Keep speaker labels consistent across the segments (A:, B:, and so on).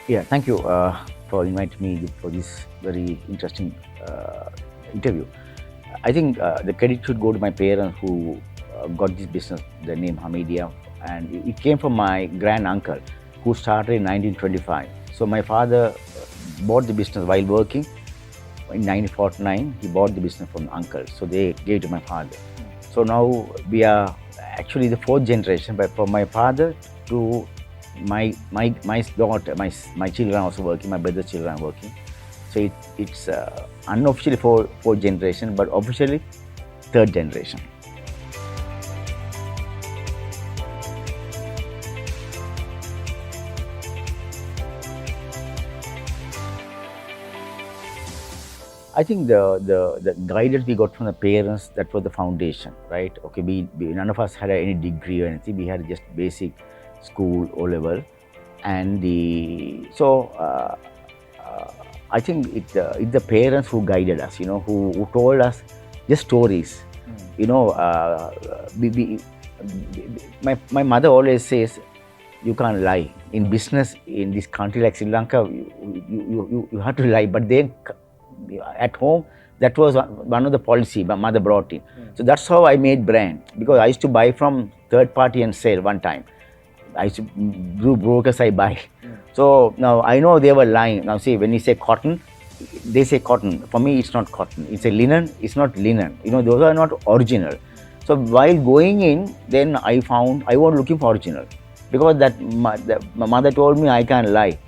A: Yeah, thank you for inviting me for this very interesting interview. I think the credit should go to my parents who got this business, the name Hameedia, and it came from my grand uncle who started in 1925. So my father bought the business while working in 1949. He bought the business from uncle, so they gave it to my father. So now we are actually the fourth generation, but from my father to my daughter, my children are also working, my brother's children are working. So it's unofficially fourth generation, but officially third generation. I think the guidance we got from the parents, that was the foundation, right? Okay, we none of us had any degree or anything. We had just basic school O level, and I think it's the parents who guided us, who told us just stories. You know, my mother always says, you can't lie in business in this country like Sri Lanka. You have to lie, but then at home, that was one of the policy my mother brought in. So that's how I made brand, because I used to buy from third party and sell one time. I used to do brokers, I buy. So now I know they were lying. Now see, when you say cotton, they say cotton. For me, it's not cotton. It's a linen. It's not linen. Those are not original. So while going in, then I found I was looking for original, because my mother told me I can't lie.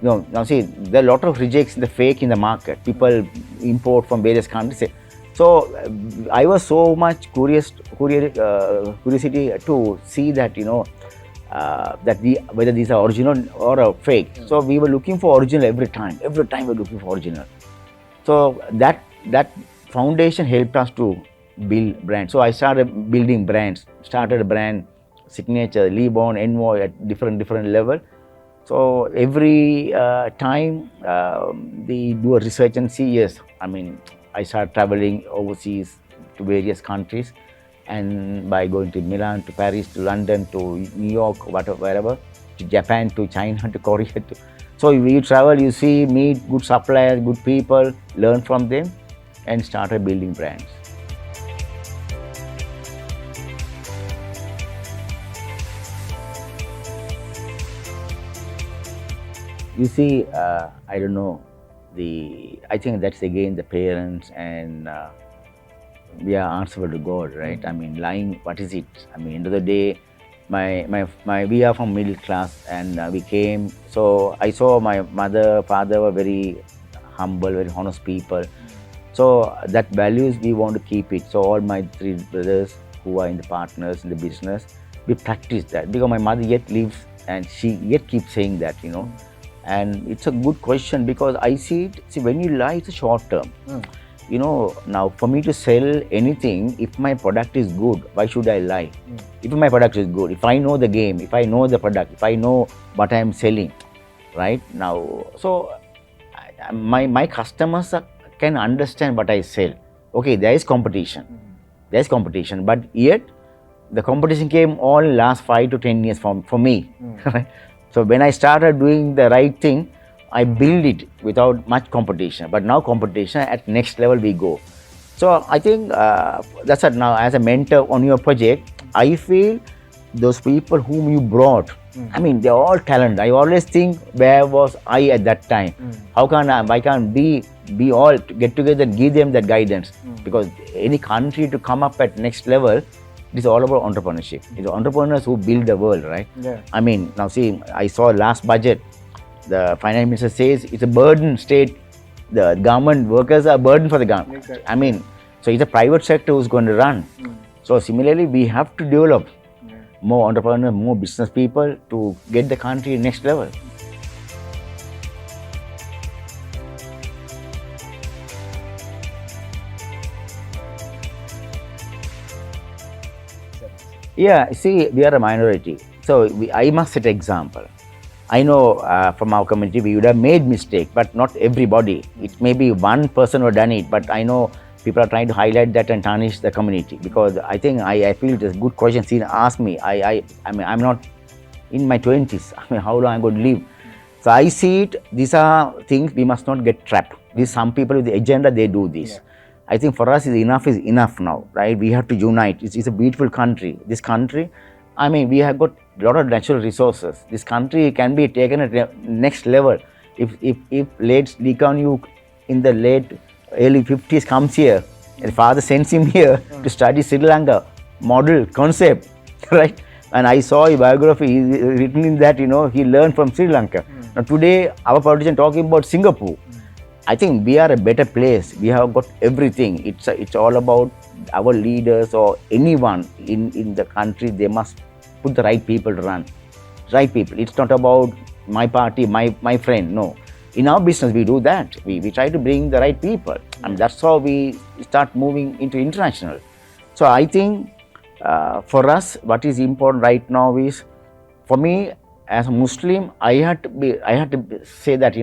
A: Now see, there are a lot of rejects, the fake in the market. People import from various countries. So I was so much curiosity to see that, whether these are original or a fake. So we were looking for original every time. Every time we were looking for original. So that foundation helped us to build brands. So I started building brands. Started a brand, Signature, Leebon, Envoy at different level. So every time we do a research and see, yes, I started traveling overseas to various countries, and by going to Milan, to Paris, to London, to New York, wherever, to Japan, to China, to Korea. So we travel, you see, meet good suppliers, good people, learn from them, and started building brands. You see, I don't know, I think that's again the parents, and we are answerable to God, right? Lying, what is it? End of the day, we are from middle class, and we came. So I saw my mother, father were very humble, very honest people. So that values, we want to keep it. So all my three brothers who are in the partners in the business, we practice that, because my mother yet lives, and she yet keeps saying that, And it's a good question, because I see it. See, when you lie, it's a short term. Now for me to sell anything, if my product is good, why should I lie? If my product is good, if I know the game, if I know the product, if I know what I am selling, right now, so my customers can understand what I sell. Okay, there is competition. There's competition, but yet the competition came all last 5 to 10 years for me. So when I started doing the right thing, I build it without much competition. But now competition, at next level we go. So I think that's it. Now as a mentor on your project, I feel those people whom you brought, they're all talented. I always think, where was I at that time? Why can't we all get together and give them that guidance? Because any country to come up at next level, it is all about entrepreneurship. It's entrepreneurs who build the world, right?
B: Yeah.
A: Now see, I saw last budget, the finance minister says it's a burden state. The government workers are a burden for the government.
B: Exactly.
A: So it's a private sector who's going to run. So similarly, we have to develop more entrepreneurs, more business people to get the country next level. Yeah, see, we are a minority. So I must set example. I know from our community, we would have made mistake, but not everybody. It may be one person who done it, but I know people are trying to highlight that and tarnish the community, because I think I feel it's a good question. See, ask me. I'm not in my 20s. How long I'm going to live? So I see it, these are things we must not get trapped. These some people with the agenda, they do this. Yeah. I think for us, is enough now, right? We have to unite. It's a beautiful country. This country, I mean, we have got a lot of natural resources. This country can be taken at next level. If late Lee Kuan Yew in the early 50s comes here, and father sends him here to study Sri Lanka model concept, right? And I saw a biography written in that, he learned from Sri Lanka. Now today, our politician talking about Singapore. I think we are a better place. We have got everything. It's all about our leaders or anyone in the country. They must put the right people to run. Right people. It's not about my party, my friend. No. In our business, we do that. We try to bring the right people. And that's how we start moving into international. So I think for us, what is important right now is, for me as a Muslim, I had to say that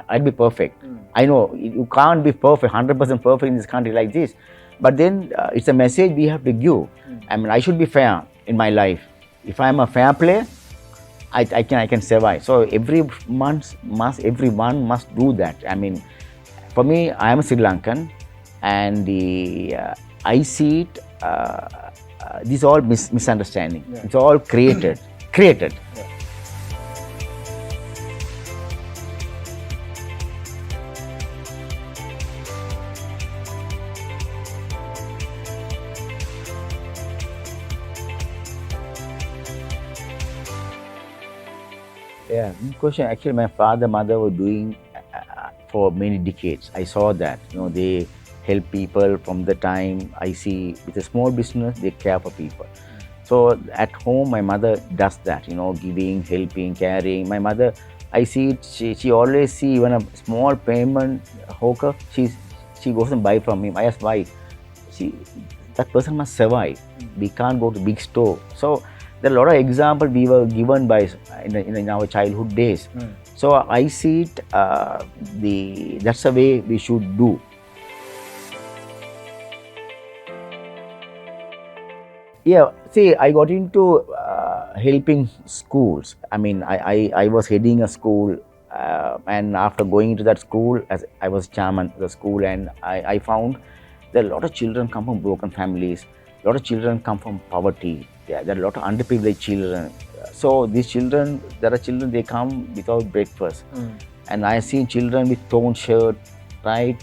A: I'd be perfect. I know you can't be perfect, 100% perfect in this country like this, but then it's a message we have to give. I mean, I should be fair in my life. If I am a fair player, I can survive. So everyone must do that. I mean, for me, I am a Sri Lankan, and I see it. This all misunderstanding. Yeah. It's all created. Yeah. Yeah, good question. Actually, my father, mother were doing for many decades. I saw that. They help people from the time I see with a small business, they care for people. So at home, my mother does that, giving, helping, caring. My mother, I see it, she always see even a small payment hawker, she goes and buy from him. I ask why. That person must survive. We can't go to big store. So there are a lot of examples we were given by in our childhood days. So I see it, that's the way we should do. Yeah, see, I got into helping schools. I mean, I was heading a school, and after going into that school, as I was chairman of the school, and I found that a lot of children come from broken families, a lot of children come from poverty. There are a lot of underprivileged children. So these children, there are children, they come without breakfast. And I see children with torn shirt, right,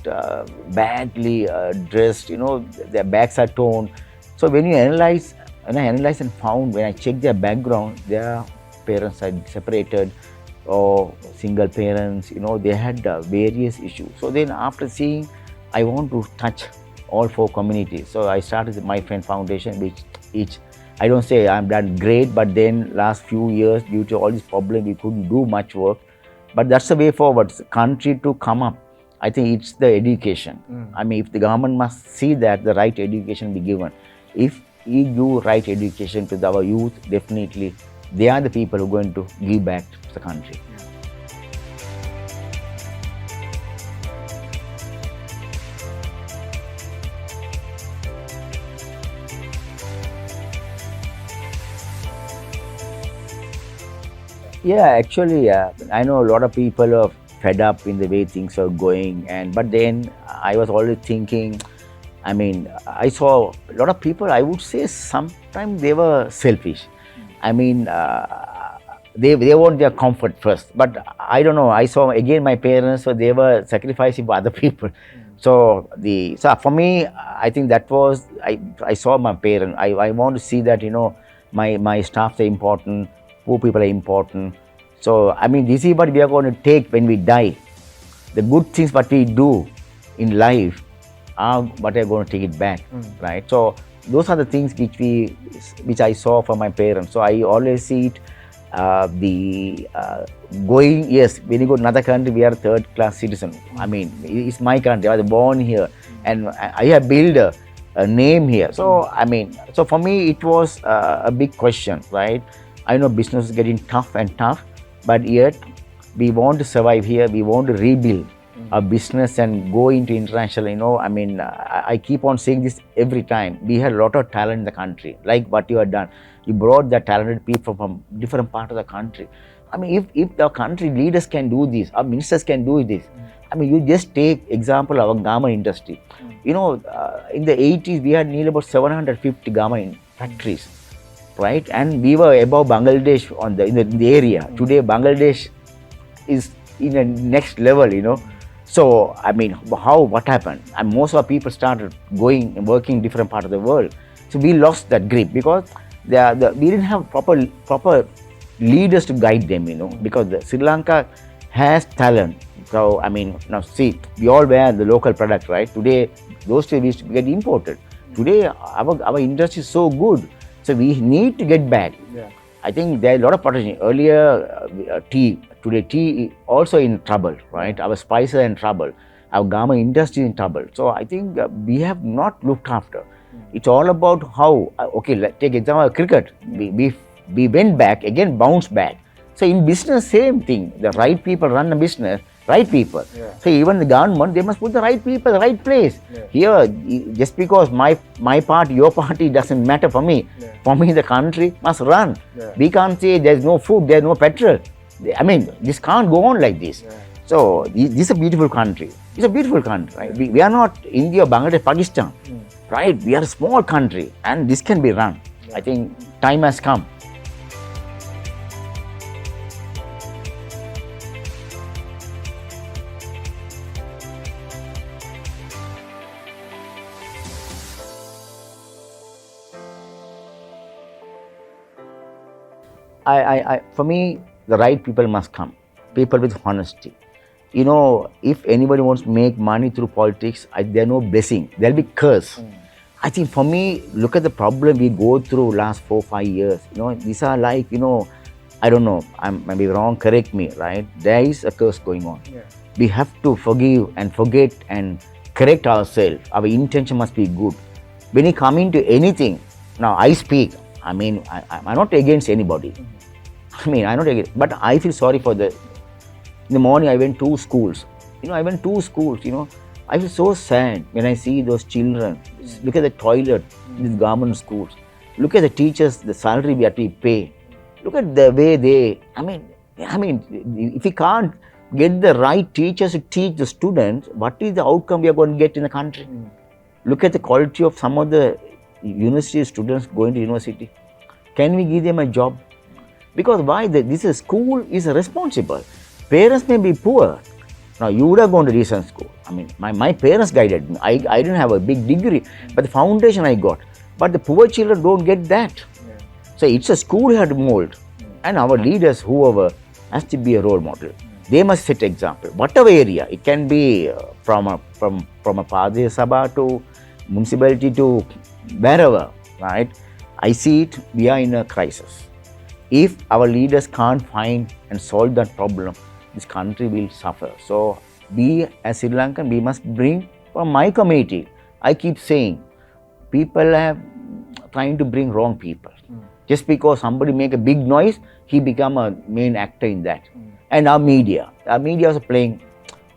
A: badly dressed, their backs are torn. So when I analyze and found, when I checked their background, their parents are separated or single parents, they had various issues. So then after seeing, I want to touch all 4 communities. So I started My Friend Foundation, which each, I don't say I'm done great, but then last few years, due to all these problems, we couldn't do much work. But that's the way forward. The country to come up, I think it's the education. I mean, if the government must see that the right education be given. If we give right education to our youth, definitely they are the people who are going to give back to the country. Yeah, actually, I know a lot of people are fed up in the way things are going, but then I was always thinking, I mean, I saw a lot of people, I would say sometimes they were selfish. I mean, they want their comfort first. But I don't know, I saw again my parents, so they were sacrificing for other people. So for me, I think that was, I saw my parents. I want to see that, my staff are important, poor people are important. So, I mean, this is what we are going to take when we die. The good things what we do in life, but I'm going to take it back, right? So those are the things which I saw from my parents. So I always see it, going, yes, when you go to another country, we are third-class citizen. I mean, it's my country. I was born here, and I have built a name here. So I mean, so for me, it was a big question, right? I know business is getting tough and tough, but yet we want to survive here. We want to rebuild a business and go into international, I mean, I keep on saying this every time. We had a lot of talent in the country, like what you have done. You brought the talented people from different parts of the country. I mean, if the country leaders can do this, our ministers can do this. I mean, you just take example of our garment industry. You know, in the 80s, we had nearly about 750 garment factories, right? And we were above Bangladesh in the area. Today, Bangladesh is in the next level, you know. So, I mean, what happened? And most of our people started going and working in different parts of the world. So we lost that grip because we didn't have proper leaders to guide them, you know, because Sri Lanka has talent. So, I mean, now see, we all wear the local product, right? Today, those days we used to get imported. Today, our industry is so good. So we need to get back. Yeah. I think there are a lot of potential. Earlier, tea. Today, tea also in trouble, right? Our spices are in trouble. Our garment industry is in trouble. So I think we have not looked after. It's all about how, okay, take example of cricket. We went back, again bounced back. So in business, same thing. The right people run the business, right people. Yeah. So even the government, they must put the right people, the right place. Yeah. Here, just because my party, your party doesn't matter for me. Yeah. For me, the country must run. Yeah. We can't say there's no food, there's no petrol. I mean, this can't go on like this. Yeah. So this is a beautiful country. It's a beautiful country, right? We are not India, Bangladesh, Pakistan, right? We are a small country and this can be run. Yeah. I think time has come. For me, the right people must come. People with honesty. You know, if anybody wants to make money through politics, there's no blessing. There'll be curse. I think for me, look at the problem we go through last 4-5 years. You know, these are like, you know, I don't know, I might be wrong, correct me, right? There is a curse going on. Yeah. We have to forgive and forget and correct ourselves. Our intention must be good. When you come into anything, now I speak, I mean, I'm not against anybody. I mean, I'm not against, but I feel sorry for in the morning I went to schools. You know, I feel so sad when I see those children. Look at the toilet in these government schools. Look at the teachers, the salary we have to pay. Look at the way I mean, if we can't get the right teachers to teach the students, what is the outcome we are going to get in the country? Look at the quality of some of the university students going to university. Can we give them a job? Because why? School is responsible. Parents may be poor. Now, you would have gone to decent school. I mean, my parents guided me. I didn't have a big degree, but the foundation I got. But the poor children don't get that. Yeah. So, it's a school you have to mold. And our leaders, whoever, has to be a role model. They must set example. Whatever area, it can be from a Padre Sabha to municipality to wherever, right? I see it, we are in a crisis. If our leaders can't find and solve that problem, this country will suffer. So we as Sri Lankan, we must bring, from my community, I keep saying, people are trying to bring wrong people. Just because somebody make a big noise, he become a main actor in that. And our media is playing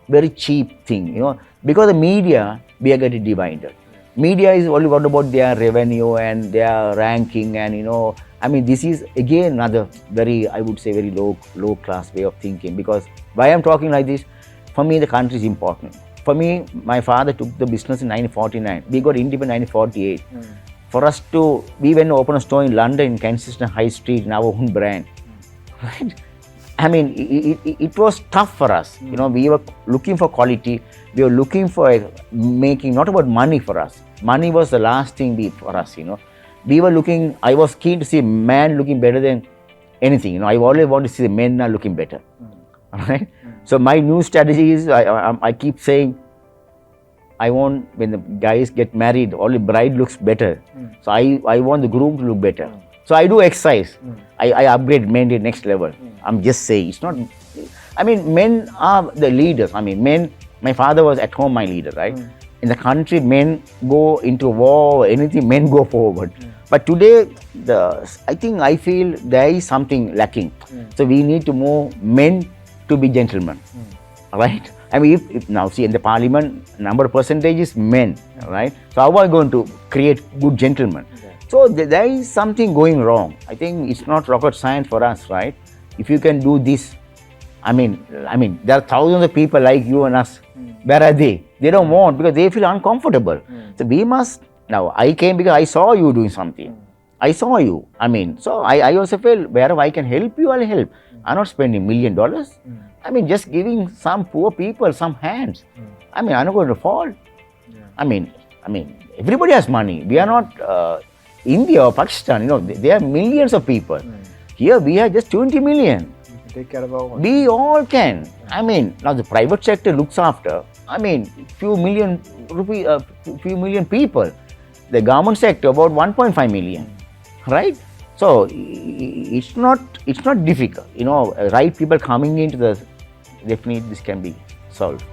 A: very cheap thing, you know, because the media, we are getting divided. Media is only what about their revenue and their ranking and, you know, I mean, this is again another very, I would say, very low class way of thinking. Because why I'm talking like this, for me, the country is important. For me, my father took the business in 1949. We got independent in 1948. For us we went to open a store in London, in Kensington High Street, in our own brand. Right? I mean, it was tough for us. You know, we were looking for quality. We were looking for making, not about money for us. Money was the last thing for us, you know. We were looking, I was keen to see man looking better than anything. You know, I always want to see the men are looking better. All right. So my new strategy is, I keep saying, I want, when the guys get married, only bride looks better. So I want the groom to look better. So I do exercise. I upgrade men to the next level. I'm just saying, it's not, I mean, men are the leaders. I mean, men, my father was at home my leader, right? In the country, men go into war, anything, men go forward. But today, I feel there is something lacking. So we need to move men to be gentlemen, right? I mean, if now see in the parliament, number of percentage is men, right? So how are we going to create good gentlemen? So there is something going wrong. I think it's not rocket science for us, right? if you can do this, I mean, there are thousands of people like you and us. Where are they? They don't want because they feel uncomfortable. So we must, now I came because I saw you doing something. I saw you. I mean, so I also feel wherever I can help you, I'll help. I'm not spending $1 million. I mean, just giving some poor people some hands. I mean, I'm not going to fall.
B: Yeah.
A: I mean, everybody has money. We are not India or Pakistan. You know, there are millions of people. Here we have just 20 million.
B: You can take care of our own.
A: We all can. I mean, now the private sector looks after, I mean, few million people. The government sector about 1.5 million, right? So it's not difficult. You know, right people coming into the, definitely this can be solved.